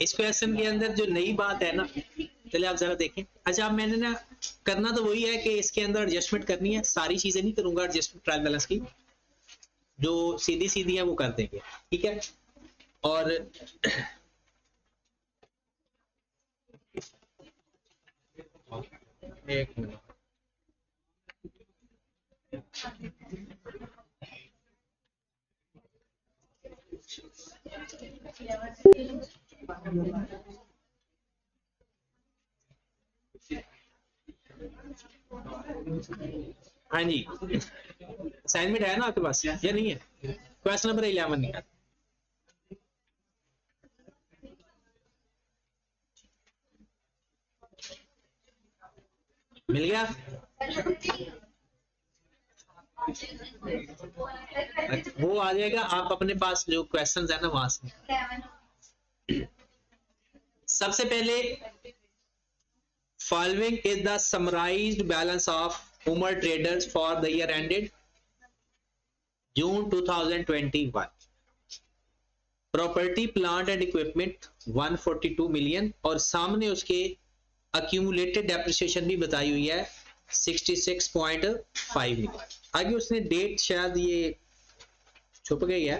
इस क्वेश्चन के अंदर जो नई बात है ना, चलिए आप जरा देखें। अच्छा, अब मैंने ना करना तो वही है कि इसके अंदर एडजस्टमेंट करनी है, सारी चीजें नहीं करूंगा एडजस्टमेंट ट्रायल बैलेंस की, जो सीधी सीधी है वो कर देंगे, ठीक है। और एक मिनट, हाँ जी, असाइनमेंट है ना आपके पास या नहीं है? क्वेश्चन नंबर 11 नहीं है। मिल गया? वो आ जाएगा, आप अपने पास जो क्वेश्चंस है ना वहां से। सबसे पहले following is the summarised balance of Umar traders for the year ended June 2021। Property plant and equipment 142 million और सामने उसके अक्यूमुलेटेड डेप्रिसिएशन भी बताई हुई है 66.5 मिलियन। आगे उसने डेट शायद ये छुप गई है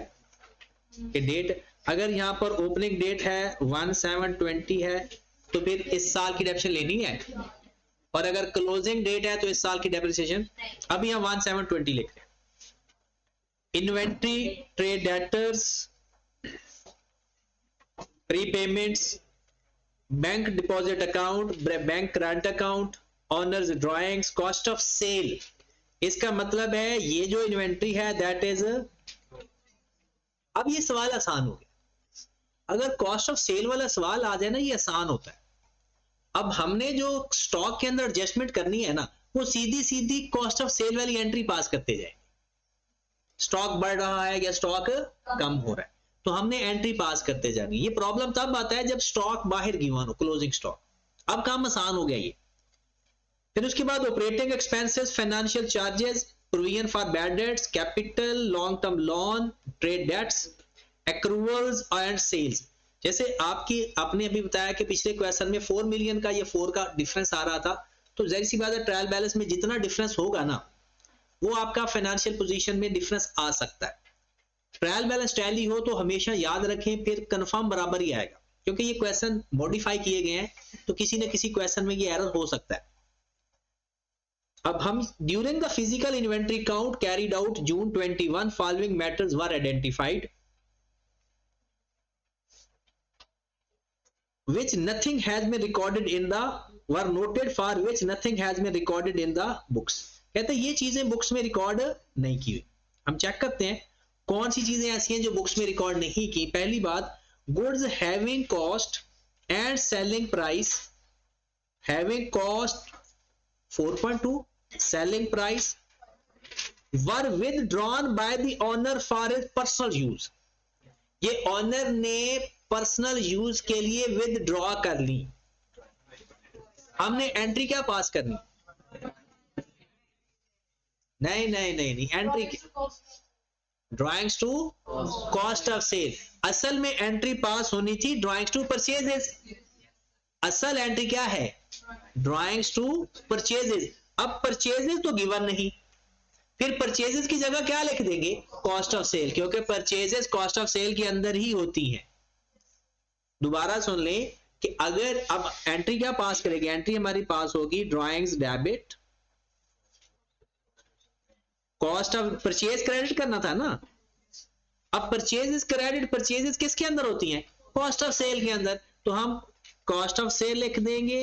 कि डेट, अगर यहाँ पर ओपनिंग डेट है 1/7/20 है तो फिर इस साल की डेप्रिसिएशन लेनी है, और अगर क्लोजिंग डेट है तो इस साल की डेप्रिसिएशन, अब यहाँ 1/7/20 लिख रहे हैं। Inventory, trade debtors, prepayments, bank deposit account, bank current account, owners drawings, cost of sale. इसका मतलब है ये जो इन्वेंट्री है दैट इज, अब ये सवाल आसान हो गया। अगर कॉस्ट ऑफ सेल वाला सवाल आ जाए ना, ये आसान होता है। अब हमने जो स्टॉक के अंदर एडजस्टमेंट करनी है ना, वो सीधी सीधी कॉस्ट ऑफ सेल वाली एंट्री पास करते जाए। स्टॉक बढ़ रहा है या स्टॉक कम हो रहा है, तो हमने एंट्री पास करते जानी। ये प्रॉब्लम तब आता है जब स्टॉक बाहर गिवन हो, क्लोजिंग स्टॉक। अब काम आसान हो गया ये। फिर उसके बाद operating expenses, financial charges, provision for bad debts, capital, long term loan, trade debts, accruals and sales. जैसे आपने अभी बताया कि पिछले क्वेश्चन में 4 मिलियन का, ये 4 का डिफरेंस आ रहा था, तो जाहिर सी बात है ट्रायल बैलेंस में जितना डिफरेंस होगा ना, वो आपका फाइनेंशियल पोजीशन में डिफरेंस आ सकता है। ट्रायल बैलेंस टैली हो तो हमेशा याद रखें, फिर कंफर्म बराबर ही आएगा, क्योंकि ये क्वेश्चन मॉडिफाई किए गए हैं, तो किसी न किसी क्वेश्चन में ये एरर हो सकता है। अब हम during the physical inventory count carried out June 21 following matters were identified which nothing has been recorded in the were noted for which nothing has been recorded in the books। कहते हैं ये चीजें books में record नहीं की हुई। हम check करते हैं कौन सी चीजें ऐसी हैं जो बुक्स में रिकॉर्ड नहीं की। पहली बात, goods having cost and selling price, having cost 4.2, selling price were withdrawn by the owner for his personal use। ये ऑनर ने पर्सनल यूज के लिए विदड्रॉ कर ली। हमने एंट्री क्या पास करनी? नहीं नहीं नहीं नहीं, entry drawings to cost of sale. असल में एंट्री पास होनी थी ड्राइंग्स टू परचेजेस। असल एंट्री क्या है? Drawings to purchases. अब परचेजेस तो गिवन नहीं, फिर परचेजेस की जगह क्या लिख देंगे? कॉस्ट ऑफ सेल, क्योंकि परचेजेस कॉस्ट ऑफ सेल के अंदर ही होती है। दोबारा सुन लें कि अगर अब एंट्री क्या पास करेगी? एंट्री हमारी पास होगी drawings debit, cost of purchase credit करना था ना। अब परचेज क्रेडिट, परचेजेस किसके अंदर होती हैं? कॉस्ट ऑफ सेल के अंदर। तो हम कॉस्ट ऑफ सेल लिख देंगे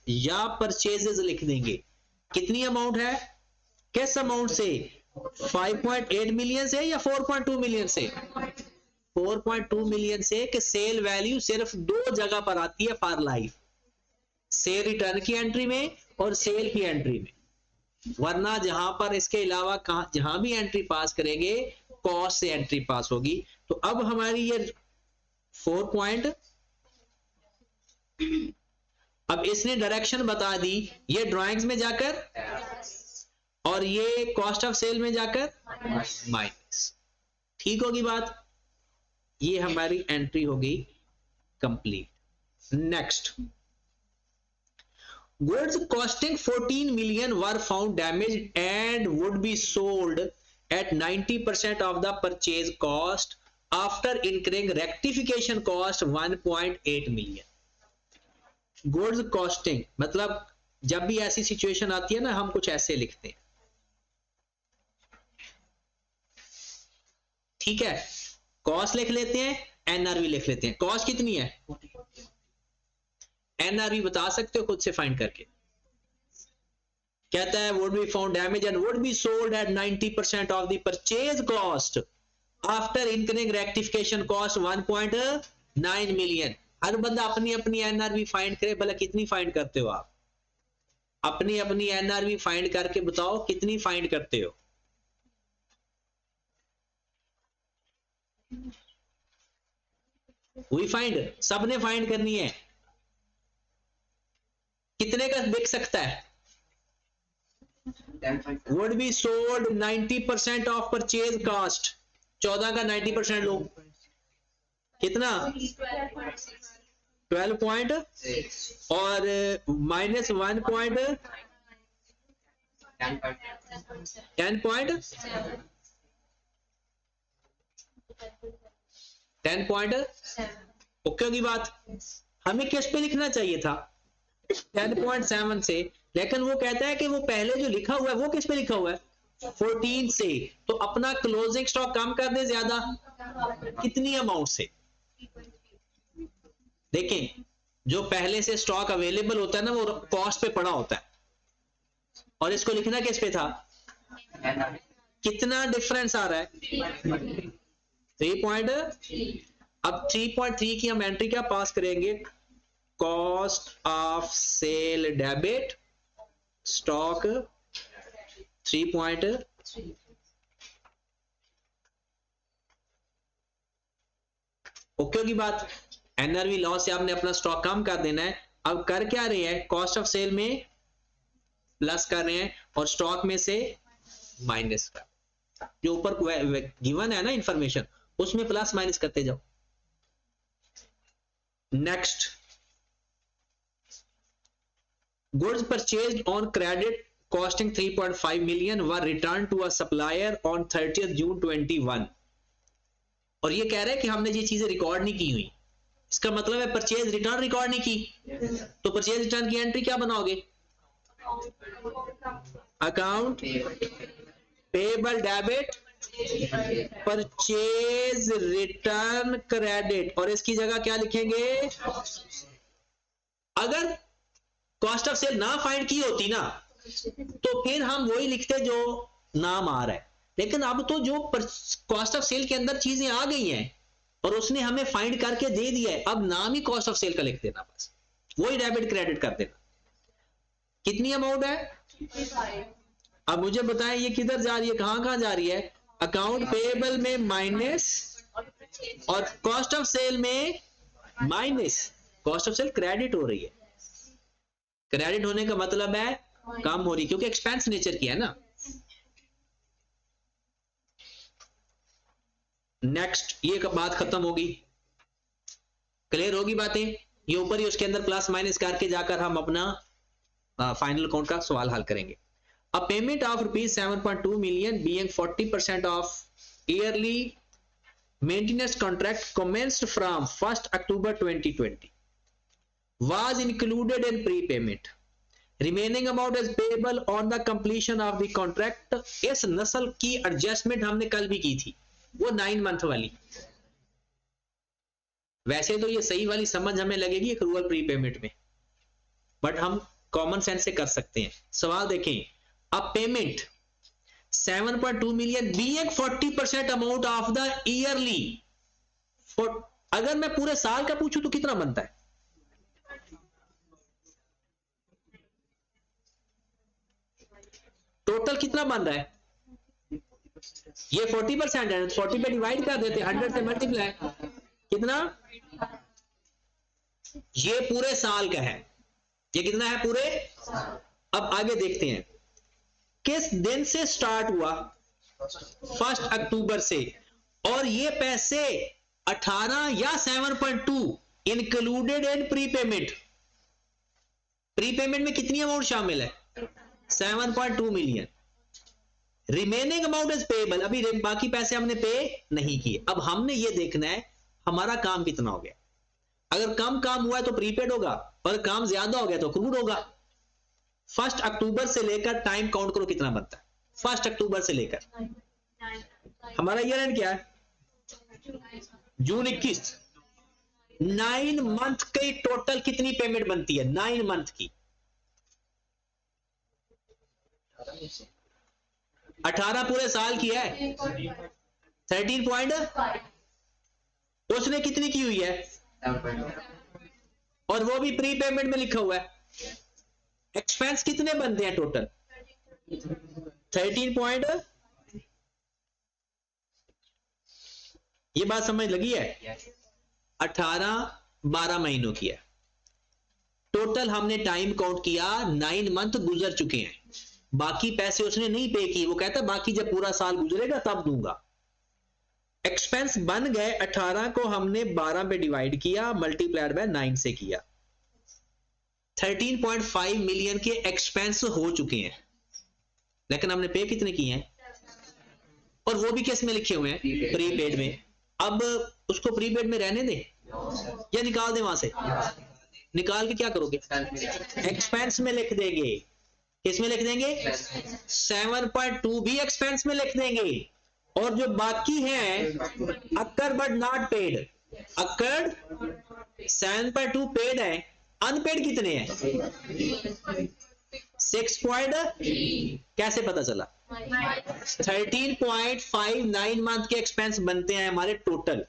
या परचेजेस लिख देंगे। कितनी अमाउंट है? किस अमाउंट से? 5.8 मिलियन से या 4.2 मिलियन से? 4.2 मिलियन से। कि सेल वैल्यू सिर्फ दो जगह पर आती है फॉर लाइफ, सेल रिटर्न की एंट्री में और सेल की एंट्री में, वरना जहां पर इसके अलावा जहां भी एंट्री पास करेंगे कॉस्ट से एंट्री पास होगी। तो अब हमारी ये 4 पॉइंट, अब इसने डायरेक्शन बता दी, ये ड्राइंग्स में जाकर और ये कॉस्ट ऑफ सेल में जाकर माइनस। ठीक होगी बात? ये हमारी एंट्री होगी complete. Next, goods costing 14 million were found damaged and would be sold at 90% of the purchase cost after incurring rectification cost 1.8 million। goods costing मतलब जब भी ऐसी सिचुएशन आती है ना, हम कुछ ऐसे लिखते हैं, ठीक है, कॉस्ट लिख लेते हैं, एनआरवी लिख लेते हैं। कॉस्ट कितनी है, एनआरवी बता सकते हो खुद से फाइंड करके। कहता है would be found damaged and would be sold at 90% of the purchase cost after incurring rectification cost 1.9 million। हर बंदा अपनी अपनी एनआरवी फाइंड करे, भला कितनी फाइंड करते हो आप, अपनी अपनी एनआरवी फाइंड करके बताओ कितनी फाइंड करते हो। वी फाइंड, सबने फाइंड करनी है। कितने का बिक सकता है, would be sold 90% of purchase cost, 14 का 90% लो, कितना 12 पॉइंट और minus 1 point 10 point 10 point. Okay की बात, हमें किस पे लिखना चाहिए था 10.7 से, लेकिन वो कहता है कि वो पहले जो लिखा हुआ है वो किस पे लिखा हुआ है 14 से, तो अपना क्लोजिंग स्टॉक कम कर दे ज्यादा, कितनी अमाउंट से। देखें, जो पहले से स्टॉक अवेलेबल होता है ना, वो कॉस्ट पे पड़ा होता है, और इसको लिखना किस पे था, कितना डिफरेंस आ रहा है 3. अब 3.3 की हम एंट्री क्या पास करेंगे, cost of sale debit stock 3.3। Okay की बात, एनआरवी लॉस से आपने अपना स्टॉक कम कर देना है। अब कर क्या रहे हैं, कॉस्ट ऑफ सेल में प्लस कर रहे हैं और स्टॉक में से माइनस कर, जो ऊपर गिवन है ना इंफॉर्मेशन, उसमें प्लस माइनस करते जाओ। Next, goods purchased on credit costing 3.5 million were returned to a supplier on 30th June 21। और ये कह रहे हैं कि हमने ये चीजें रिकॉर्ड नहीं की हुई, इसका मतलब है परचेज रिटर्न रिकॉर्ड नहीं की। तो परचेज रिटर्न की एंट्री क्या बनाओगे, account payable debit purchase return credit, और इसकी जगह क्या लिखेंगे, अगर कॉस्ट ऑफ सेल ना फाइंड की होती ना तो फिर हम वही लिखते जो नाम आ रहा है, लेकिन अब तो जो कॉस्ट ऑफ सेल के अंदर चीजें आ गई हैं और उसने हमें फाइंड करके दे दिया है, अब नाम ही कॉस्ट ऑफ सेल का लिख देना, बस वही डेबिट क्रेडिट कर देना। कितनी अमाउंट है, अब मुझे बताएं ये किधर जा रही है, कहां जा रही है, अकाउंट पेएबल में माइनस और कॉस्ट ऑफ सेल में minus, cost of cell credit हो रही है। क्रेडिट होने का मतलब है कम हो रही, क्योंकि एक्सपेंस नेचर की है ना। नेक्स्ट, ये बात खत्म होगी, क्लियर होगी बातें, ये ऊपर ही उसके अंदर प्लस माइनस करके जाकर हम अपना फाइनल अकाउंट का सवाल हल करेंगे। अ payment of ₹7.2 million being 40% of yearly maintenance contract commenced from 1st October 2020 was included in prepayment, remaining amount is payable on the completion of the contract। इस नस्ल की एडजस्टमेंट हमने कल भी की थी, वो 9 मंथ वाली। वैसे तो ये सही वाली समझ हमें लगेगी एक्रूअल प्रीपेमेंट में, बट हम कॉमन सेंस से कर सकते हैं। सवाल देखें, अब payment 7.2 million being 40% amount of the yearly, अगर मैं पूरे साल का पूछूं तो कितना बनता है, टोटल कितना बन रहा है, ये 40% है, 40 पे डिवाइड कर देते, 100 से मल्टीप्लाई, कितना, ये पूरे साल का है, ये कितना है पूरे। अब आगे देखते हैं किस दिन से स्टार्ट हुआ, 1 अक्टूबर से, और ये पैसे 18 या 7.2 इंक्लूडेड इन प्रीपेमेंट। प्रीपेमेंट में कितनी अमाउंट शामिल है? 7.2 million. Remaining amount is payable, अभी बाकी पैसे हमने पे नहीं किए। अब हमने ये देखना है हमारा काम कितना हो गया। अगर कम काम हुआ है तो प्रीपेड होगा, और काम ज्यादा हो गया तो अक्रूड होगा। 1 अक्टूबर से लेकर टाइम काउंट करो कितना बनता है। 1 अक्टूबर से लेकर हमारा ईयर एंड क्या है? जून 21। 9 मंथ की टोटल कितनी पेमेंट बनती है? 9 मंथ की 18 पूरे साल की है 13 पॉइंट। उसने कितनी की हुई है? और वो भी प्री पेमेंट में लिखा हुआ है। एक्सपेंस कितने बनते हैं टोटल? 13 पॉइंट। ये बात समझ लगी है? 18-12 महीनों की है टोटल। हमने टाइम काउंट किया, 9 मंथ गुजर चुके हैं, बाकी पैसे उसने नहीं पे किए। वो कहता बाकी जब पूरा साल गुजरेगा तब दूंगा। एक्सपेंस बन गए 18 को हमने 12 पे डिवाइड किया, मल्टीप्लाइड बाय 9 से किया। 13.5 मिलियन के एक्सपेंस हो चुके हैं, लेकिन हमने पे कितने किए हैं? और वो भी किस में लिखे हुए हैं? प्रीपेड में। अब उसको प्रीपेड में रहने दे या निकाल दे वहां से? निकाल के क्या करोगे? एक्सपेंस में लिख देंगे। किस में लिख देंगे? 7.2 भी एक्सपेंस में लिख देंगे। और जो बाकी है occur but not paid, occur 7.2 paid है, अनपेड कितने हैं? 6. कैसे पता चला? 13.59 मंथ के एक्सपेंस बनते हैं हमारे टोटल,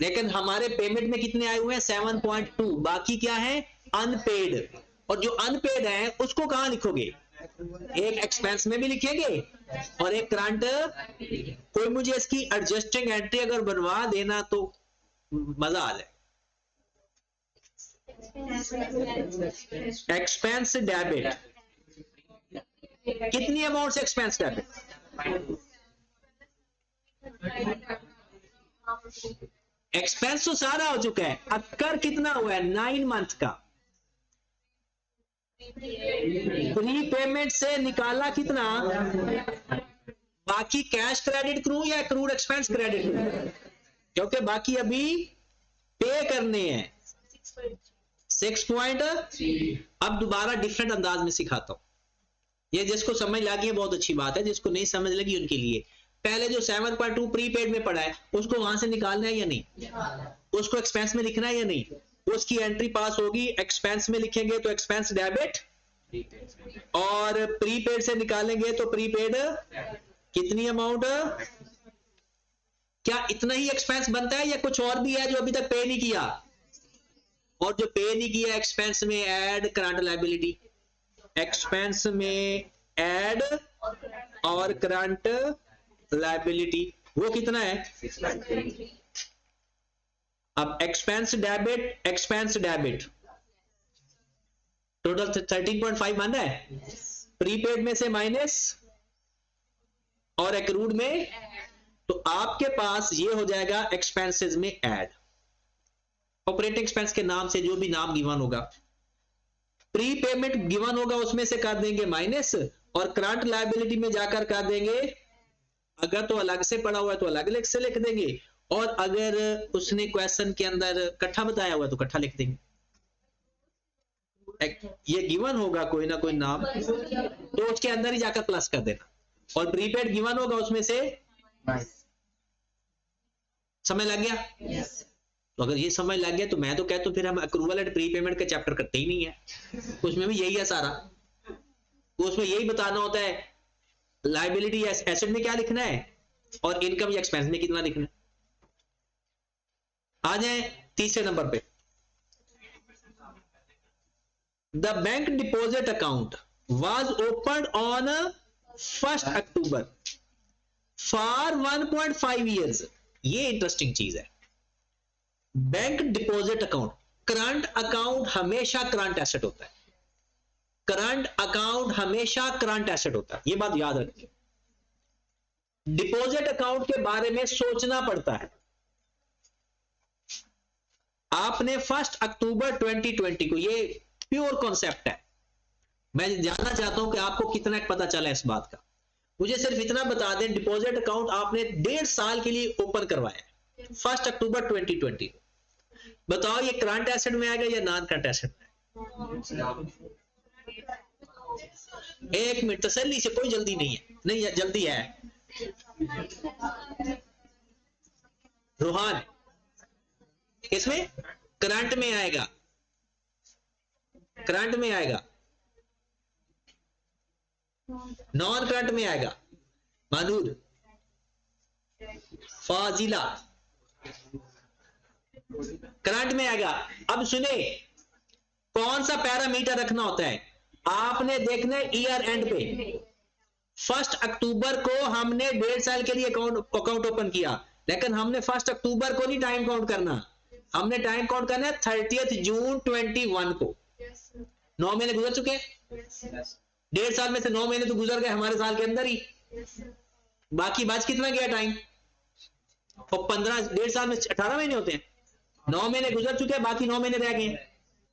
लेकिन हमारे पेमेंट में कितने आए हुए हैं? 7.2। बाकी क्या है? अनपेड। और जो अनपेड है उसको कहां लिखोगे? एक एक्सपेंस में भी लिखेंगे और एक करंट। कोई मुझे इसकी एडजस्टिंग एंट्री अगर बनवा देना तो मजा आ जाए। एक्सपेंस डेबिट, कितनी अमाउंट से एक्सपेंस डेबिट? एक्सपेंस तो सारा हो चुका है, अक्कर कितना हुआ है? 9 मंथ का। प्री पेमेंट से निकाला कितना? बाकी कैश क्रेडिट करूं या क्रूड एक्सपेंस क्रेडिट करूं? क्योंकि बाकी अभी पे करने हैं। 6. अब दोबारा डिफरेंट अंदाज में सिखाता हूं। ये जिसको समझ लगी है बहुत अच्छी बात है, जिसको नहीं समझ लगी उनके लिए पहले जो 7.2 प्रीपेड में पड़ा है उसको वहां से निकालना है या नहीं? उसको एक्सपेंस में लिखना है या नहीं? उसकी एंट्री पास होगी, एक्सपेंस में लिखेंगे तो एक्सपेंस डेबिट, और प्रीपेड से निकालेंगे तो प्रीपेड कितनी अमाउंट? क्या इतना ही एक्सपेंस बनता है या कुछ और भी है जो अभी तक पे नहीं किया? और जो पे नहीं किया एक्सपेंस में ऐड करंट लायबिलिटी, एक्सपेंस में ऐड और करंट लायबिलिटी, वो कितना है? अब एक्सपेंस डेबिट टोटल 13.5 मान है। प्रीपेड में से माइनस और एक्रूड में, तो आपके पास ये हो जाएगा एक्सपेंसेस में ऐड। ऑपरेटिंग एक्सपेंस के नाम से जो भी नाम गिवन होगा, प्री पेमेंट गिवन होगा उसमें से कर देंगे माइनस, और करंट लायबिलिटी में जाकर कर देंगे, अगर तो अलग से पड़ा हुआ है तो अलग अलग से लिख देंगे, और अगर उसने क्वेश्चन के अंदर इकट्ठा बताया हुआ है तो इकट्ठा लिख देंगे। ये गिवन होगा कोई ना कोई नाम तो उसके अंदर ही जाकर प्लस कर देना, और प्रीपेड गिवन होगा उसमें से। समझ लग गया? तो अगर ये समझ लग गया तो मैं तो कहता हूं फिर हम अक्रूवल एंड प्री पेमेंट का चैप्टर करते ही नहीं है। उसमें भी यही है सारा, उसमें यही बताना होता है लायबिलिटी एसेट में क्या लिखना है और इनकम या एक्सपेंस में कितना लिखना है। आ जाए तीसरे नंबर पे, the bank deposit account was open on 1 October for 1.5 years. ये इंटरेस्टिंग चीज है। Bank deposit account, current account हमेशा करंट एसेट होता है, करंट अकाउंट हमेशा करंट एसेट होता है, ये बात याद रखिए। डिपॉजिट अकाउंट के बारे में सोचना पड़ता है। आपने 1 अक्टूबर 2020 को, ये प्योर कॉन्सेप्ट है, मैं जानना चाहता हूं कि आपको कितना पता चला इस बात का। मुझे सिर्फ इतना बता दें, डिपॉजिट अकाउंट आपने 1.5 साल के लिए ओपन करवाया 1 अक्टूबर 2020 को, बताओ ये करंट एसेट में आएगा या नॉन करंट एसेट में? एक मिनट, तसल्ली से, कोई जल्दी नहीं है, नहीं जल्दी है रोहान, इसमें करंट में आएगा, करंट में आएगा, नॉन करंट में आएगा। मानूर, फाजिला, करंट में आएगा। अब सुने, कौन सा पैरामीटर रखना होता है, आपने देखना है ईयर एंड पे 1 अक्टूबर को हमने 1.5 साल के लिए अकाउंट ओपन किया, लेकिन हमने 1 अक्टूबर को नहीं टाइम काउंट करना, हमने टाइम काउंट करना है 30 जून 21 को। 9 महीने गुजर चुके हैं, 1.5 साल में से 9 महीने तो गुजर गए हमारे साल के अंदर ही, बाकी बच कितना गया टाइम, और 15, 1.5 साल में 18 महीने होते हैं, 9 महीने गुजर चुके हैं, बाकी 9 महीने रह गए।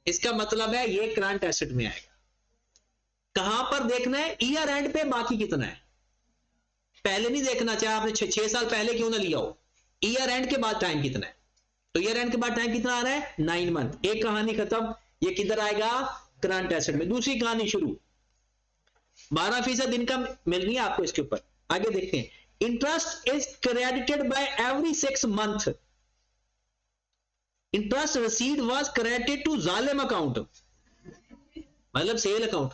इसका मतलब है ये करंट एसेट में आएगा। कहां पर देखना है, ईयर एंड पे बाकी कितना है, पहले नहीं देखना, चाहे आपने 6 साल पहले क्यों ना लिया हो, ईयर एंड के बाद टाइम कितना है। तो ईयर एंड के बाद टाइम कितना आ रहा है, 9 मंथ। एक कहानी खत्म, ये किधर आएगा, करंट एसेट में। दूसरी कहानी शुरू, 12% इनकम मिल रही है आपको इसके ऊपर। आगे देखते हैं, interest is credited by every 6 month, interest received was credited to जालिम अकाउंट, मतलब सेल अकाउंट।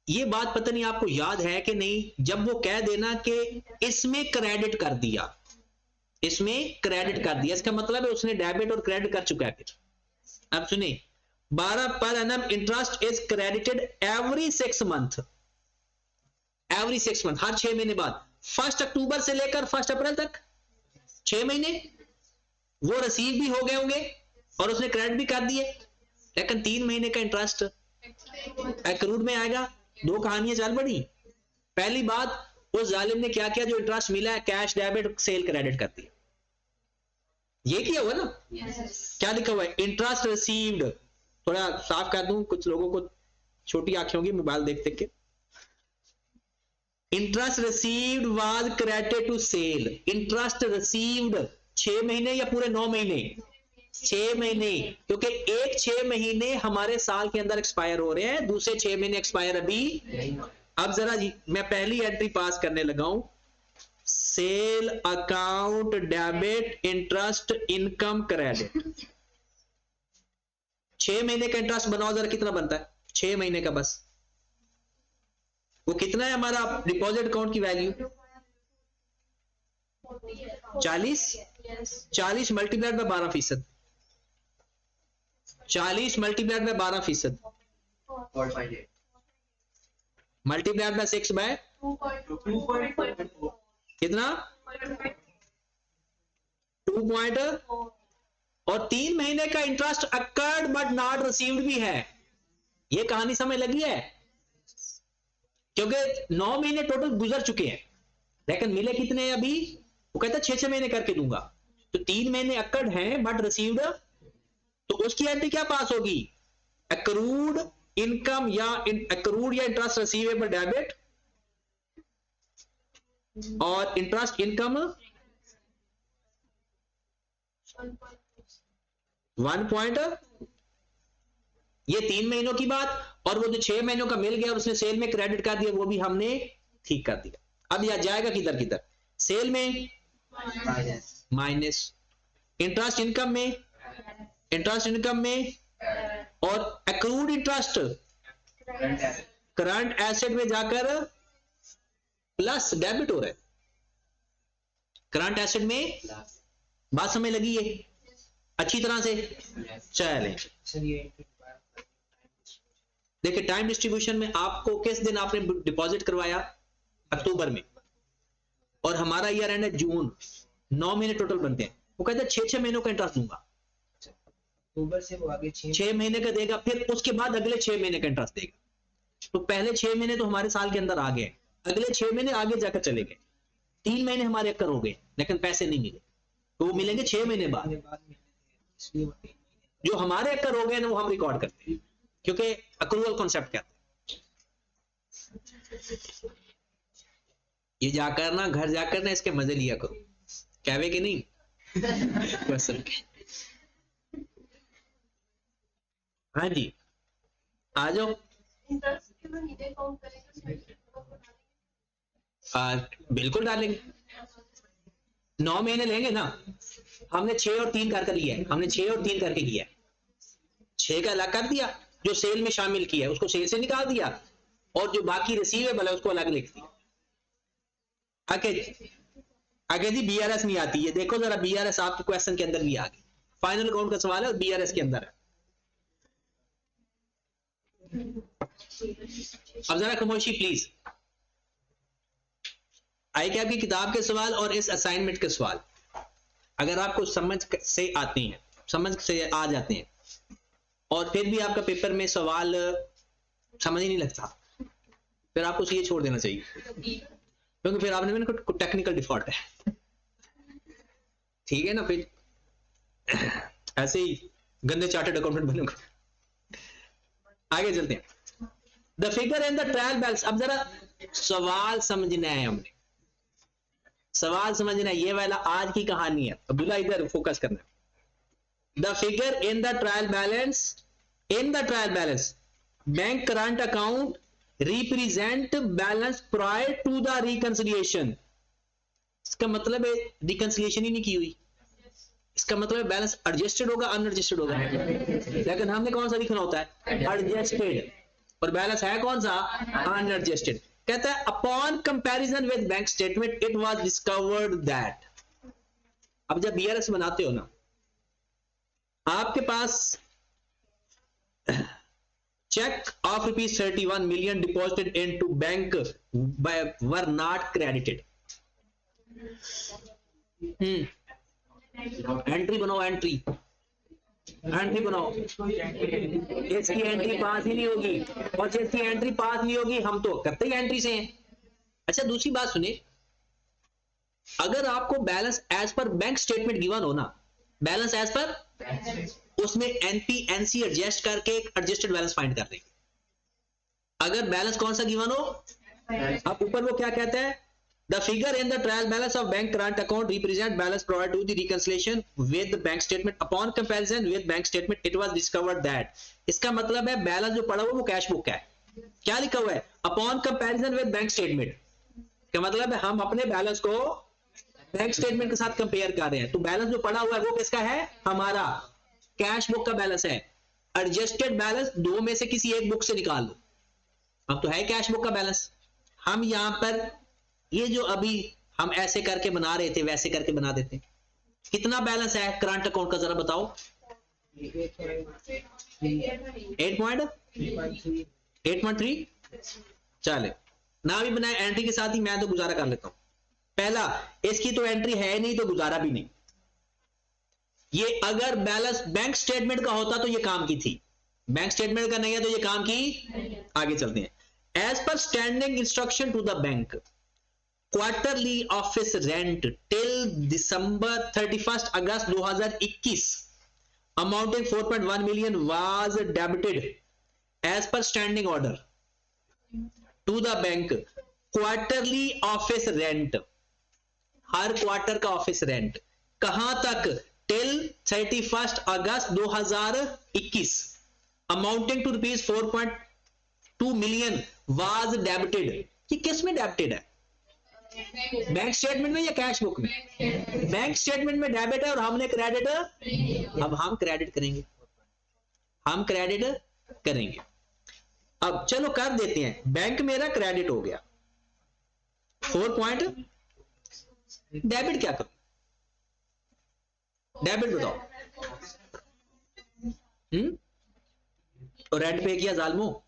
ये बात पता नहीं आपको याद है कि नहीं, जब वो कह देना कि इसमें क्रेडिट कर दिया, इसमें क्रेडिट कर दिया, इसका मतलब है उसने डेबिट और क्रेडिट कर चुका है। फिर अब सुनिए, 12 per annum interest is credited every 6 month, every 6 month, हर 6 महीने बाद, 1 अक्टूबर से लेकर 1 अप्रैल तक 6 महीने वो रिसीव भी हो गए होंगे और उसने क्रेडिट भी कर दिए, लेकिन 3 महीने का इंटरेस्ट एक्रूड में आएगा। 2 कहानियां चल पड़ी। पहली बात, उस जालिम ने क्या किया, जो इंटरेस्ट मिला है कैश डेबिट सेल क्रेडिट कर दिया, ये किया हुआ ना। क्या लिखा हुआ है, इंटरेस्ट रिसीव्ड, थोड़ा साफ कर दूं, कुछ लोगों को छोटी आंखें होंगी मोबाइल देख देख के। Interest received was credited to sale, interest received 6 महीने या पूरे 9 महीने, 6 महीने, क्योंकि एक 6 महीने हमारे साल के अंदर एक्सपायर हो रहे हैं, दूसरे 6 महीने एक्सपायर अभी। अब जरा जी मैं पहली एंट्री पास करने लगा हूं, sale account debit interest income credit, 6 महीने का इंटरेस्ट बनाओ जरा, कितना बनता है 6 महीने का, बस वो कितना है हमारा डिपॉजिट अकाउंट की value, 40 multiplied by 12%, 40 multiplied by 12%, multiplied by 6 by कितना 2 और 3 महीने का interest accrued but not received भी है। ये कहानी समझ लगी है, क्योंकि 9 महीने टोटल गुजर चुके हैं, लेकिन मिले कितने हैं अभी, वो कहता है 6 महीने करके दूंगा, तो 3 महीने अकर्ड हैं बट रिसीव्ड, तो उसकी एंट्री क्या पास होगी, एक्रूड इनकम या एक्रूड या इंटरेस्ट रिसीवेबल डेबिट और इंटरेस्ट इनकम 1 ये 3 महीनों की बात, और वो जो 6 महीनों का मिल गया और उसने सेल में क्रेडिट कर दिया, वो भी हमने ठीक कर दिया। अब यह जाएगा किधर किधर, सेल में माइनस, इंटरेस्ट इनकम में, इंटरेस्ट इनकम में, और एक्रूड इंटरेस्ट करंट एसेट में जाकर प्लस डेबिट हो रहा है, करंट एसेट में। बात समझ लगी है अच्छी तरह से, चलें। देखिए टाइम डिस्ट्रीब्यूशन में आपको किस दिन आपने डिपॉजिट करवाया, अक्टूबर में, और हमारा ईयर एंड है जून, 9 महीने टोटल बनते हैं। वो कहते हैं 6 महीनों का इंटरेस्ट दूंगा, अक्टूबर से वो आगे 6 महीने का देगा, फिर उसके बाद अगले 6 महीने का इंटरेस्ट देगा। तो पहले 6 महीने तो हमारे साल के अंदर आ गए, अगले 6 महीने आगे जाकर चले गए, 3 महीने हमारे अक्कर हो गए, लेकिन पैसे नहीं मिले, तो वो मिलेंगे 6 महीने बाद। इसलिए वो 3 महीने। जो हमारे अक्कर हो गए ना वो हम रिकॉर्ड करते हैं, क्योंकि अक्रूवल कॉन्सेप्ट कहते हैं। ये जाकर ना घर जाकर ना इसके मजे लिया करो, कहवे कि नहीं क्वेश्चन के। हाँ जी आ जाओ। बिल्कुल डालेंगे, 9 महीने लेंगे ना। हमने 6 और 3 करके लिया है, हमने 6 और 3 करके किया है। 6 का अलग कर दिया, जो सेल में शामिल किया है उसको सेल से निकाल दिया, और जो बाकी रिसीवेबल है उसको अलग लिख दिया। आगे आगे जी बीआरएस नहीं आती है, देखो जरा बीआरएस आपके क्वेश्चन के अंदर भी आ गई। फाइनल अकाउंट का सवाल है और बीआरएस के अंदर है। अब जरा खामोशी प्लीज। आए क्या आपकी किताब के सवाल और इस असाइनमेंट के सवाल अगर आपको समझ से आते हैं, समझ से आ जाते हैं, और फिर भी आपका पेपर में सवाल समझ ही नहीं लगता, फिर आपको ये छोड़ देना चाहिए, क्योंकि फिर आपने मैंने कुछ टेक्निकल डिफॉल्ट है। ठीक है ना, फिर ऐसे ही गंदे चार्टर्ड अकाउंटेंट बनोगे। आगे चलते हैं। The figure in the trial balance. अब जरा सवाल समझना है, हमने सवाल समझना है, ये वाला आज की कहानी है। अब्दुल्ला इधर फोकस करना है। The figure in the trial balance, in the trial balance bank current account represent balance prior to the reconciliation. इसका मतलब है रिकंसिलिएशन ही नहीं की हुई, इसका मतलब है बैलेंस एडजस्टेड होगा अनएडजस्टेड होगा। लेकिन हमने कौन सा लिखना होता है, एडजस्टेड, और बैलेंस है कौन सा, अनएडजस्टेड। कहता है upon comparison with bank statement it was discovered that. अब जब बीआरएस बनाते हो ना, आपके पास check of rupees 31 million deposited into bank were not credited. Entry बनाओ, एंट्री बनाओ। इसकी एंट्री पास ही नहीं होगी, और जिसकी एंट्री पास नहीं होगी हम तो करते ही एंट्री से हैं। अच्छा दूसरी बात सुनिए, अगर आपको balance as per bank statement given हो ना, बैलेंस एज पर, उसमें एनपी एनसी एडजस्ट करके एक एडजस्टेड बैलेंस फाइंड कर देंगे। अगर बैलेंस कौन सा गिवन हो, अब ऊपर वो क्या कहता है, the figure in the trial balance of bank current account represent balance provide to the reconciliation with bank statement upon comparison with bank statement it was discovered that. इसका मतलब है बैलेंस जो पड़ा हुआ वो कैश बुक है। क्या लिखा हुआ है, upon comparison with bank statement, का मतलब है हम अपने बैलेंस को बैंक स्टेटमेंट के साथ कंपेयर कर रहे हैं। तो बैलेंस जो पड़ा हुआ है वो किसका है, हमारा कैश बुक का बैलेंस है। एडजस्टेड बैलेंस दो में से किसी एक बुक से निकाल लो, अब तो है कैश बुक का बैलेंस। हम यहां पर ये जो अभी हम ऐसे करके बना रहे थे वैसे करके बना देते। कितना बैलेंस है करंट अकाउंट का जरा बताओ, 8.3। चले ना भी बनाए एंट्री के साथ ही, मैं तो गुजारा कर लेता हूं। पहला, इसकी तो एंट्री है नहीं तो गुजारा भी नहीं। ये अगर बैलेंस बैंक स्टेटमेंट का होता तो ये काम की थी, बैंक स्टेटमेंट का नहीं है तो ये काम की। आगे चलते हैं। As per standing instruction to the bank, quarterly office rent till December 31 August 2021 amounting 4.1 million was debited as per standing order to the bank. Quarterly office rent, हर क्वार्टर का ऑफिस रेंट, कहां तक, till 31 August 2021 amounting to rupees 4.2 million was debited. ये किस में debited है, bank statement में या कैश बुक में? बैंक स्टेटमेंट में डेबिट है और हमने क्रेडिट, अब हम क्रेडिट करेंगे, हम क्रेडिट करेंगे। अब चलो कर देते हैं, बैंक मेरा क्रेडिट हो गया 4 पॉइंट, डेबिट क्या करूं, डेबिट बताओ। तो रेंट पे किया जालमो,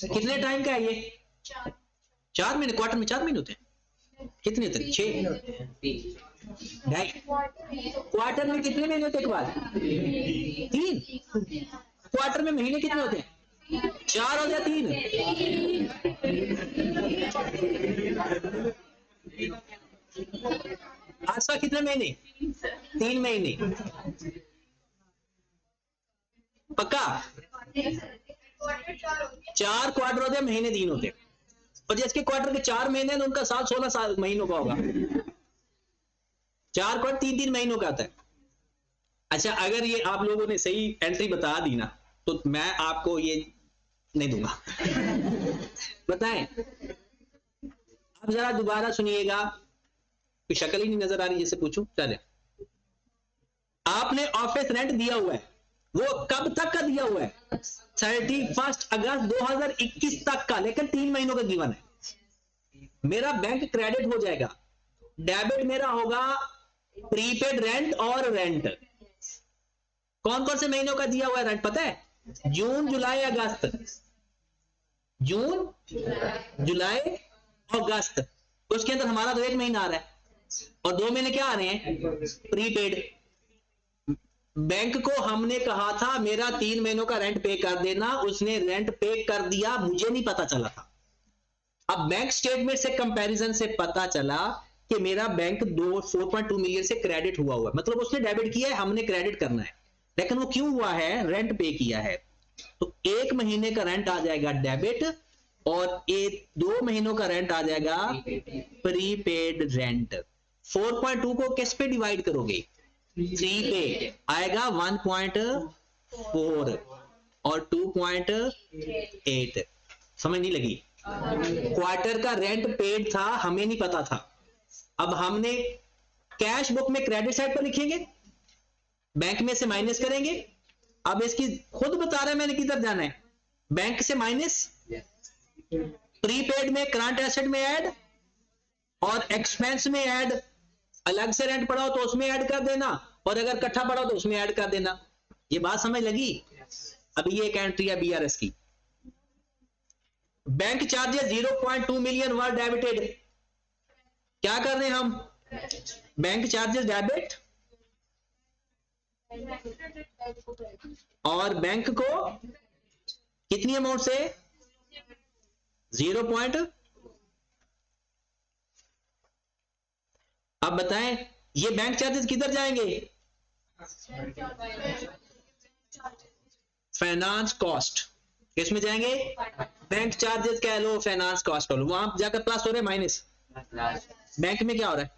कितने टाइम का है ये, 4 महीने, क्वार्टर में 4 महीने होते हैं, कितने होते हैं, 6 ढाई, क्वार्टर में कितने महीने होते हैं, एक बार 3, क्वार्टर में महीने कितने होते हैं, 4 हो या 3। आज का कितने महीने? 3 महीने। पक्का? 4 क्वार्टर होते, महीने 3 होते, और जिसके क्वार्टर के 4 महीने हैं तो उनका साल 16 महीनों का होगा। 4 क्वार्टर 3-3 महीनों का आता है। अच्छा, अगर ये आप लोगों ने सही एंट्री बता दी ना तो मैं आपको ये नहीं दूंगा। बताएं, अब जरा दोबारा सुनिएगा, कोई शक्ल ही नहीं नजर आ रही जैसे पूछूं। चले, आपने ऑफिस रेंट दिया हुआ है, वो कब तक का दिया हुआ है? 31 अगस्त 2021 तक का, लेकिन 3 महीनों का गिवन है। मेरा बैंक क्रेडिट हो जाएगा, डेबिट मेरा होगा प्रीपेड रेंट और रेंट। कौन कौन से महीनों का दिया हुआ है रेंट पता है? जून, जुलाई, अगस्त। जून, जुलाई, अगस्त। उसके अंदर हमारा तो 1 महीना आ रहा है और 2 महीने क्या आ रहे हैं? प्रीपेड। बैंक को हमने कहा था मेरा 3 महीनों का रेंट पे कर देना, उसने रेंट पे कर दिया, मुझे नहीं पता चला था। अब बैंक स्टेटमेंट से कंपैरिजन से पता चला कि मेरा बैंक 4.2 मिलियन से क्रेडिट हुआ हुआ है, मतलब उसने डेबिट किया है, हमने क्रेडिट करना है। लेकिन वो क्यों हुआ है? रेंट पे किया है। तो 1 महीने का रेंट आ जाएगा डेबिट और 2 महीनों का रेंट आ जाएगा प्रीपेड रेंट। 4.2 को किस पे डिवाइड करोगे? 3 पे आएगा 1.4 और 2.8। समझ नहीं लगी? क्वार्टर का रेंट पेड था, हमें नहीं पता था। अब हमने कैश बुक में क्रेडिट साइड पर लिखेंगे, बैंक में से माइनस करेंगे। अब इसकी खुद बता रहा है मैंने किधर जाना है, बैंक से माइनस, प्रीपेड में करंट एसेट में ऐड और एक्सपेंस में ऐड। अलग से रेंट पड़ा हो तो उसमें ऐड कर देना, और अगर इकट्ठा पड़ा हो तो उसमें ऐड कर देना। ये बात समझ लगी? अभी ये एक एंट्री है बीआरएस की। बैंक चार्जेस 0.2 मिलियन वर डेबिटेड। क्या कर रहे हैं हम? बैंक चार्जेस डेबिट और बैंक को कितनी अमाउंट से? 0. अब बताएं ये बैंक चार्जेस किधर जाएंगे? Finance cost. किसमें जाएंगे? बैंक चार्जेस कह लो, फाइनेंस कॉस्ट कह लो, वहां जाकर प्लस हो रहे हैं माइनस, बैंक में क्या हो रहा है?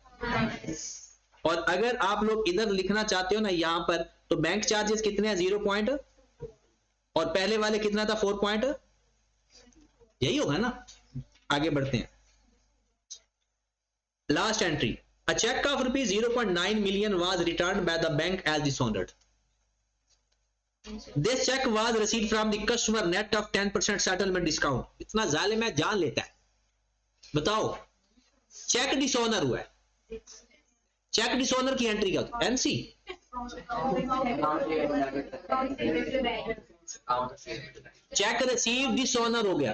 और अगर आप लोग इधर लिखना चाहते हो ना यहां पर, तो बैंक चार्जेस कितने हैं? 0 और पहले वाले कितना था? 4 यही होगा ना। आगे बढ़ते हैं, last entry. A check of rupees 0.9 million was returned by the bank as dishonored. This check was received from the customer net of 10% settlement discount. इतना जालिम है, जान लेता है। बताओ, चेक डिसऑनर हुआ है, चेक डिसऑनर की एंट्री क्या? एनसी। चेक रिसीव डिसऑनर हो गया।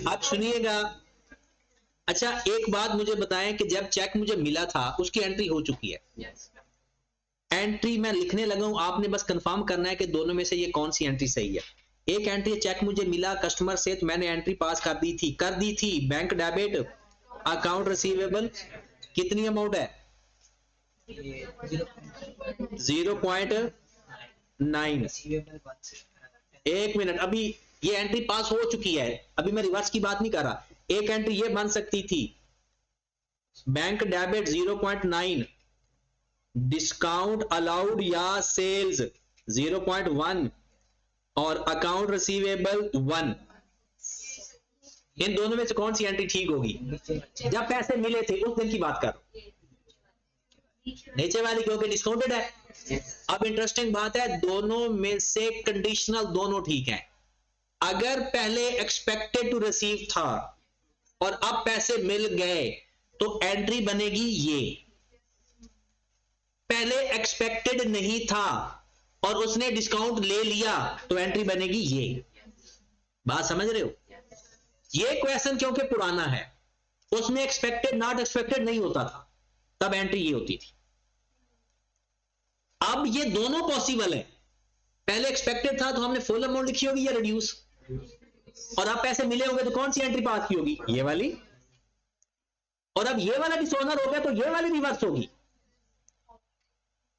अब सुनिएगा, अच्छा एक बात मुझे बताएं कि जब चेक मुझे मिला था उसकी एंट्री हो चुकी है। एंट्री मैं लिखने लगा हूं, आपने बस कंफर्म करना है कि दोनों में से ये कौन सी एंट्री सही है। एक एंट्री, चेक मुझे मिला कस्टमर से, तो मैंने एंट्री पास कर दी थी बैंक डेबिट अकाउंट रिसीवेबल। कितनी अमाउंट है? 0.9। एक मिनट, अभी ये एंट्री पास हो चुकी है, अभी मैं रिवर्स की बात नहीं कर रहा। एक एंट्री ये बन सकती थी, बैंक डेबिट 0.9, डिस्काउंट अलाउड या सेल्स 0.1 और अकाउंट रिसीवेबल 1। इन दोनों में से कौन सी एंट्री ठीक होगी? जब पैसे मिले थे उस दिन की बात कर, नीचे वाली क्योंकि डिस्काउंटेड है। अब इंटरेस्टिंग बात है, दोनों में से कंडीशनल दोनों ठीक है। अगर पहले एक्सपेक्टेड टू रिसीव था और अब पैसे मिल गए तो एंट्री बनेगी ये। पहले एक्सपेक्टेड नहीं था और उसने डिस्काउंट ले लिया तो एंट्री बनेगी ये। बात समझ रहे हो? ये क्वेश्चन क्योंकि पुराना है, उसमें एक्सपेक्टेड नॉट एक्सपेक्टेड नहीं होता था, तब एंट्री ये होती थी। अब ये दोनों पॉसिबल है, पहले एक्सपेक्टेड था तो हमने फुल अमाउंट लिखी होगी या रिड्यूस, और अब पैसे मिले होंगे तो कौन सी एंट्री पास की होगी? ये वाली। और अब ये वाला डिसऑनर हो गया तो ये वाली रिवर्स होगी,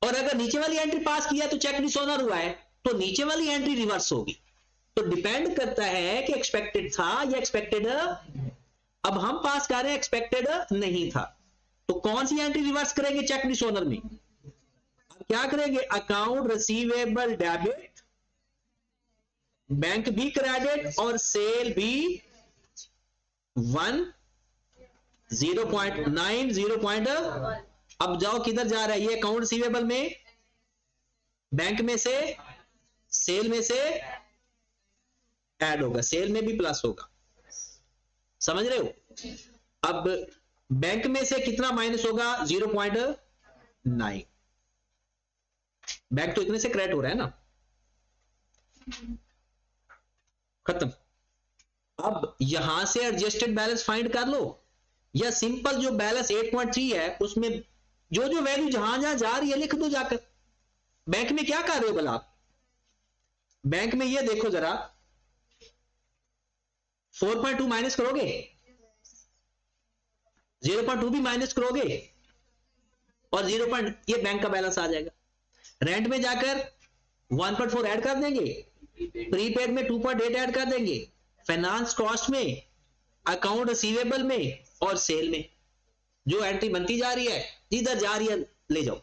और अगर नीचे वाली एंट्री पास किया तो चेक डिसऑनर हुआ है तो नीचे वाली एंट्री रिवर्स होगी। तो डिपेंड करता है कि एक्सपेक्टेड था या एक्सपेक्टेड, अब हम पास कर रहे हैं एक्सपेक्टेड नहीं था, तो कौन सी एंट्री रिवर्स करेंगे चेक डिसऑनर में? अब क्या करेंगे, अकाउंट रिसीवेबल डेबिट, बैंक भी क्रेडिट और सेल भी 1 0.9 0. अब जाओ किधर जा रहा है ये, अकाउंट रिसीवेबल में, बैंक में से, सेल में से ऐड होगा, सेल में भी प्लस होगा, समझ रहे हो? अब बैंक में से कितना माइनस होगा, 0.9, बैंक तो इतने से क्रेडिट हो रहा है ना, खत्म। अब यहां से एडजस्टेड बैलेंस फाइंड कर लो, या सिंपल जो बैलेंस 8.3 है उसमें जो जो वैल्यू जहां जहां जा रही है लिख दो जाकर। बैंक में क्या कर रहे हो भला आप, बैंक में ये देखो जरा, 4.2 माइनस करोगे, 0.2 भी माइनस करोगे और 0. ये बैंक का बैलेंस आ जाएगा। रेंट में जाकर 1.4 ऐड कर देंगे, प्रीपेड में 2.8 ऐड कर देंगे, फाइनेंस कॉस्ट में, अकाउंट रिसीवेबल में और सेल में जो एंट्री बनती जा रही है, जिधर जा रही है ले जाओ।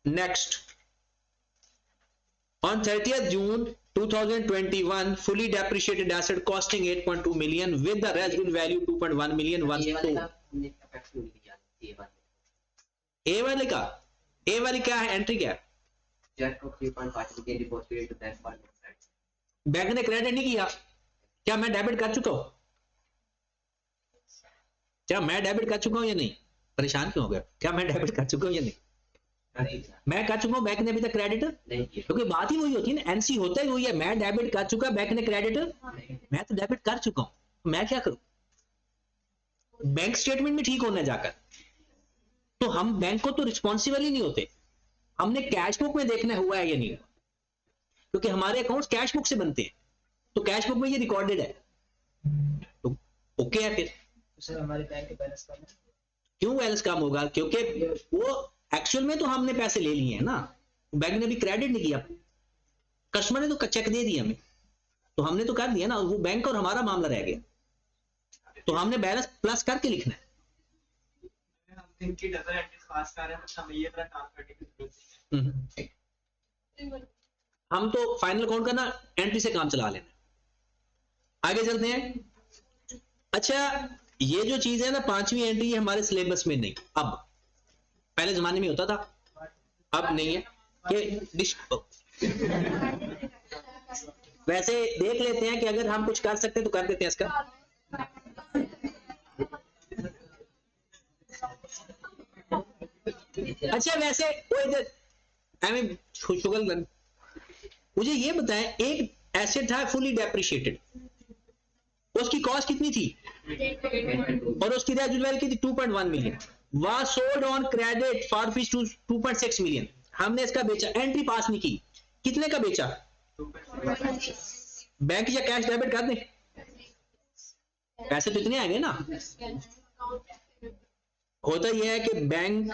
Next, on 30th June 2021 fully depreciated asset costing 8.2 million with the residual value 2.1 million was ए वाले का, ए वाली क्या है एंट्री, क्या है, बैंक ने क्रेडिट नहीं किया, क्या मैं डेबिट कर चुका हूं, क्या मैं डेबिट कर चुका हूं या नहीं, परेशान क्यों हो गया, क्या मैं डेबिट कर चुका हूं या नहीं, मैं कर चुका हूं, बैंक ने अभी तक क्रेडिट नहीं किया, क्योंकि बात ही वही होती है ना, एनसी होता ही वही है, मैं डेबिट कर चुका, बैंक ने क्रेडिट, मैं तो डेबिट कर चुका हूं, मैं क्या करूं, बैंक स्टेटमेंट में ठीक होना जाकर, तो हम बैंक को तो रिस्पॉन्सिबल ही नहीं होते, हमने कैश बुक में देखना हुआ है या नहीं, क्योंकि हमारे अकाउंट्स कैश बुक से बनते हैं, तो कैश बुक में ये रिकॉर्डेड है, तो ओके है। फिर सर हमारे बैंक के बैलेंस कम है, क्यों बैलेंस कम होगा, क्योंकि वो एक्चुअल में तो हमने पैसे ले लिए हैं ना, बैंक ने भी क्रेडिट नहीं किया, कस्टमर ने तो चेक दे दिया हमें, तो हमने तो कर दिया ना, वो बैंक और हमारा मामला रह गया, तो हमने बैलेंस प्लस करके लिखना है। हम तो फाइनल अकाउंट का ना एंट्री से काम चला लेना। आगे चलते हैं। अच्छा, ये जो चीज है ना, 5वीं एंट्री है हमारे सिलेबस में नहीं, अब पहले जमाने में होता था, अब नहीं है कि वैसे देख लेते हैं कि अगर हम कुछ कर सकते हैं तो कर देते हैं इसका। अच्छा, वैसे वो इधर शुगल, मुझे ये बताएं, एक एसेट था फुली डेप्रिशिएटेड, उसकी कॉस्ट कितनी थी और उसकी रेजिडुअल वैल्यू कितनी, 2.1 million, was sold on credit for rupees 2.6 million, हमने इसका बेचा, एंट्री पास नहीं की, कितने का बेचा, बैंक या कैश डेबिट कर दें, पैसे तो इतने आएंगे ना, होता यह है कि बैंक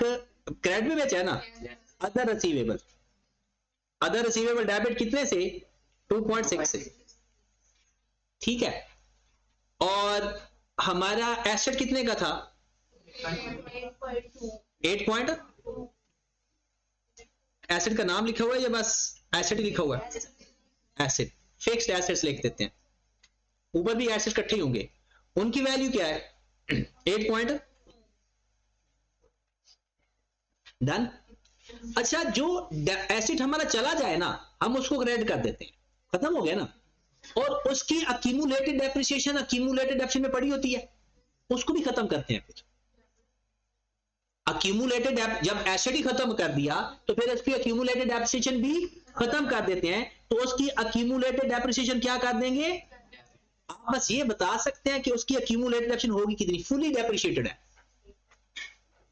क्रेडिट में बेचा है ना, other receivable, other receivable debit कितने से, 2.6 से, ठीक है, और हमारा एसेट कितने का था, 8. एसेट का नाम लिखा हुआ है या बस एसेट लिखा हुआ है, एसेट, फिक्स्ड एसेट्स लिख देते हैं, ऊपर भी एसेट इकट्ठे होंगे, उनकी वैल्यू क्या है, 8. डन। अच्छा, जो एसेट हमारा चला जाए ना, हम उसको क्रेडिट कर देते हैं, खत्म हो गया ना, और उसकी अक्यूमुलेटेड डेप्रिसिएशन अक्यूमुलेटेड डेप्रिसिएशन में पड़ी होती है, उसको भी खत्म करते हैं। फिर अक्यूमुलेटेड, जब एसेट ही खत्म कर दिया तो फिर उसकी अक्यूमुलेटेड डेप्रिसिएशन भी खत्म कर देते हैं, तो उसकी अक्यूमुलेटेड डेप्रिसिएशन क्या कर देंगे, आप बस ये बता सकते हैं कि उसकी अक्यूमुलेटेड डेप्रिसिएशन होगी कितनी, फुली डेप्रिशिएटेड है,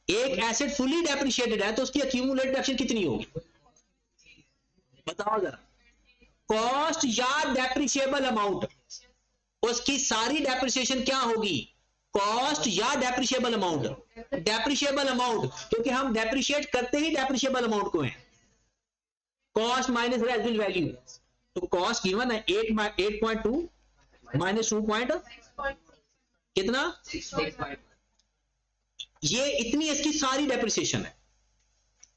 एक एसेट फुली डेप्रिशिएटेड है तो उसकी अक्यूमुलेटेड डेप्रिसिएशन कितनी होगी, बताओ जरा, कॉस्ट या डेप्रिशिएबल अमाउंट, उसकी सारी डेप्रिसिएशन क्या होगी, कॉस्ट या डेप्रिशिएबल अमाउंट? डेप्रिशिएबल अमाउंट, क्योंकि हम डेप्रिशिएट करते ही डेप्रिशिएबल अमाउंट को हैं। कॉस्ट माइनस रेजिडुअल वैल्यू, तो कॉस्ट गिवन है 8.2 माइनस 2 पॉइंट कितना, ये इतनी इसकी सारी डेप्रिसिएशन है।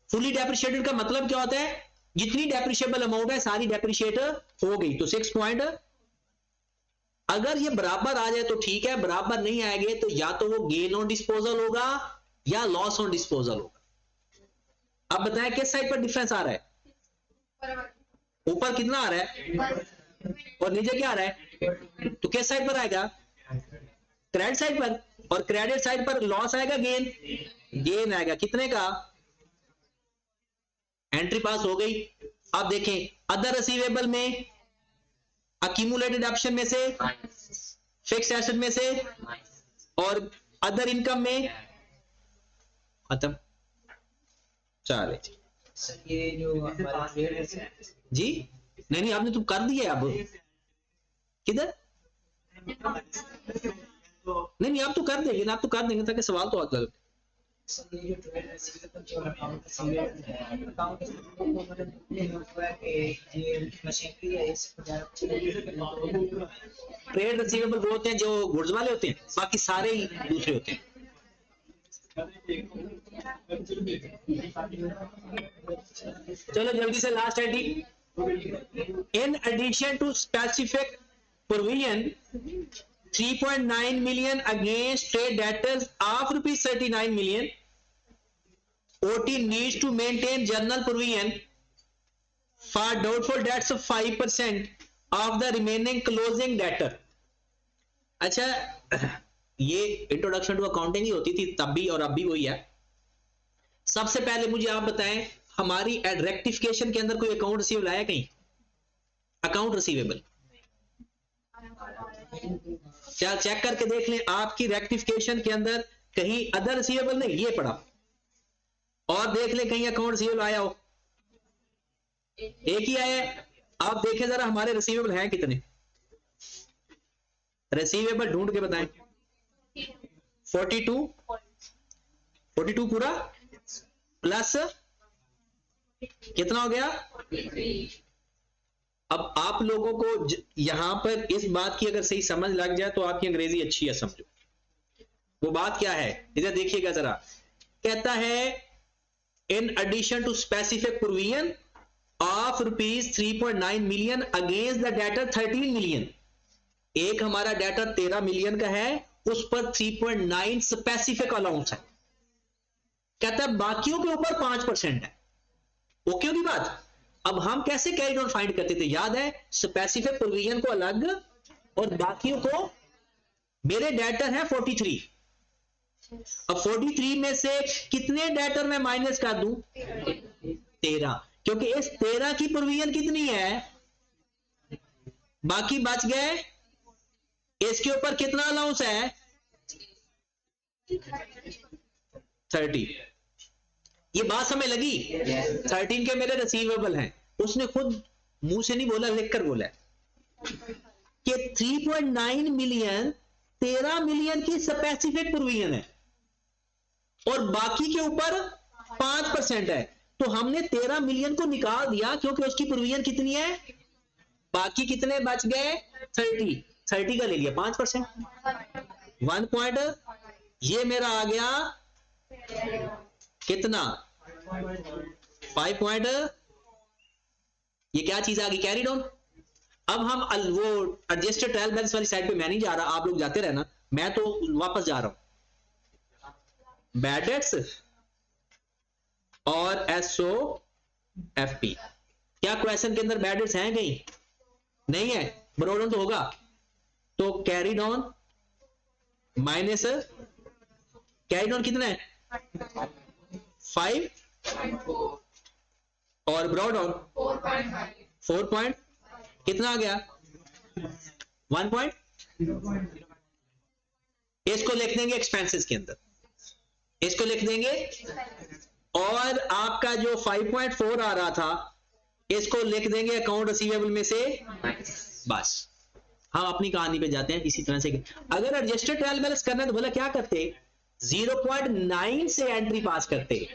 फुली डेप्रिशिएटेड का मतलब क्या होता है, जितनी डेप्रिशिएबल अमाउंट है सारी डेप्रिशिएट हो गई, तो 6 पॉइंट। अगर ये बराबर आ जाए तो ठीक है, बराबर नहीं आएंगे तो या तो वो गेन ऑन डिस्पोजल होगा या लॉस ऑन डिस्पोजल होगा। अब बताएं किस साइड पर डिफरेंस आ रहा है? ऊपर कितना आ रहा है और नीचे क्या आ रहा है, तो किस साइड पर आएगा? क्रेडिट साइड पर, और क्रेडिट साइड पर लॉस आएगा गेन, गेन आएगा कितने का? एंट्री पास हो गई। अब देखें अदर रिसीवेबल में, अक्यूमुलेटेड ऑप्शन में से, फिक्स्ड एसेट में से, और अदर इनकम में खत्म। चले सर ये जो हमारे ट्रेड है जी, नहीं आपने तो कर दिया। अब किधर? नहीं आप तो कर देंगे ना, आप तो कर देंगे ताकि सवाल तो आता है। सर ये जो ट्रेड रिसीवेबल जो अकाउंट रिसीवेबल है, अकाउंट रिसीवेबल को मैंने हुआ कि ये मशीनरी है इसको ट्रेड रिसीवेबल वो होते हैं जो गुड्स वाले होते हैं, बाकी सारे ही दूसरे होते हैं। चलो जल्दी से last entry. In addition to specific provision 3.9 million against trade debtors of rupees 39 million, OT needs to maintain general provision for doubtful debts of 5% of the remaining closing debtor। अच्छा, ये इंट्रोडक्शन टू अकाउंटिंग ही होती थी तब भी और अब भी वही है। सबसे पहले मुझे आप बताएं, हमारी रेक्टिफिकेशन के अंदर कोई अकाउंट रिसीवेबल आया कहीं? अकाउंट रिसीवेबल क्या चेक करके देख लें आपकी रेक्टिफिकेशन के अंदर कहीं अदर रिसीवेबल नहीं ये पड़ा, और देख लें कहीं अकाउंट रिसीवेबल आया हो। एक ही आया है। आप देखें जरा हमारे रिसीवेबल हैं कितने, रिसीवेबल ढूंढ के बताएं। 42 पूरा प्लस कितना हो गया? अब आप लोगों को यहां पर इस बात की अगर सही समझ लग जाए तो आपकी अंग्रेजी अच्छी है, समझो। वो बात क्या है इधर देखिएगा जरा। कहता है in addition to specific provision of rupees 3.9 million against the debtor 13 million. एक हमारा डेटर 13 मिलियन का है, उस पर 3.9 स्पेसिफिक अलाउंस है। कहता है बाकियों के ऊपर 5% है। ओके होगी बात। अब हम कैसे कैरी ऑन फाइंड करते थे, याद है? स्पेसिफिक प्रोविजन को अलग और बाकियों को। मेरे डेटर है 43। अब 43 में से कितने डेटर मैं माइनस कर दूं? 13, क्योंकि इस 13 की प्रोविजन कितनी है? बाकी बच गए। इसके ऊपर कितना अलाउंस है? 30। ये बात समझ लगी? 13 के मेरे रिसीवेबल हैं। उसने खुद मुंह से नहीं बोला, लिखकर बोला कि 3.9 मिलियन 13 मिलियन की स्पेसिफिक प्रोविजन है और बाकी के ऊपर 5% है। तो हमने 13 मिलियन को निकाल दिया क्योंकि उसकी प्रोविजन कितनी है? बाकी कितने बच गए? 30 का ले लिया 5%। 1 पॉइंट ये मेरा आ गया कितना? 5 पॉइंट। ये क्या चीज आ गई? Carry down. अब हम वो एडजस्टेड ट्रायल बैलेंस वाली साइड पे मैं नहीं जा रहा, आप लोग जाते रहना, मैं तो वापस जा रहा हूं। बैड डेट्स और SOFP। क्या क्वेश्चन के अंदर बैड डेट्स हैं कहीं? नहीं है, बरोडन तो होगा। तो carry down minus carry down कितना है? 5 और ब्रॉड ऑन 4 पॉइंट कितना आ गया? 1 पॉइंट। इसको लिख देंगे एक्सपेंसेस के अंदर, इसको लिख देंगे। और आपका जो 5.4 आ रहा था इसको लिख देंगे अकाउंट रिसीवेबल में से, बस। हम अपनी कहानी पे जाते हैं इसी तरह से। अगर एडजस्टेड ट्रायल बैलेंस करना है तो बोला क्या करते, 0.9 से एंट्री पास करते,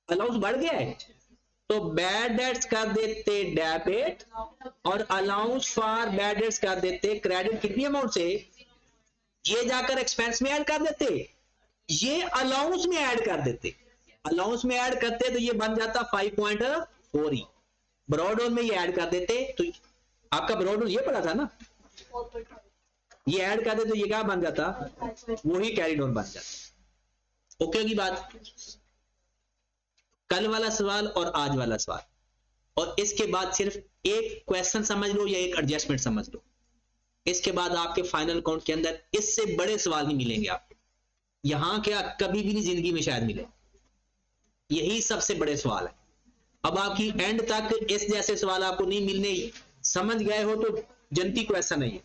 अलाउंस बढ़ गया है तो बैड डेट्स कर देते डेबिट और अलाउंस फॉर बैड डेट्स कर देते क्रेडिट। कितनी अमाउंट से, ये जाकर एक्सपेंस में ऐड कर देते, ये अलाउंस में ऐड कर देते, अलाउंस में ऐड करते तो ये बन जाता 5.4 ही, ब्रॉडऑन में ये ऐड कर देते तो आपका ब्रॉडऑन ये पड़ा था ना, ये ऐड कर दे तो ये क्या बन जाता, वही कैरिड ऑन बन जाता। ओके होगी बात। कल वाला सवाल और आज वाला सवाल, और इसके बाद सिर्फ एक क्वेश्चन समझ लो या एक एडजस्टमेंट समझ लो, इसके बाद आपके फाइनल अकाउंट के अंदर इससे बड़े सवाल नहीं मिलेंगे आपको, यहां क्या कभी भी नहीं जिंदगी में शायद मिले, यही सबसे बड़े सवाल है। अब आपकी एंड तक इस जैसे सवाल आपको नहीं मिलने, समझ गए हो तो जनती क्वेश्चन है ये।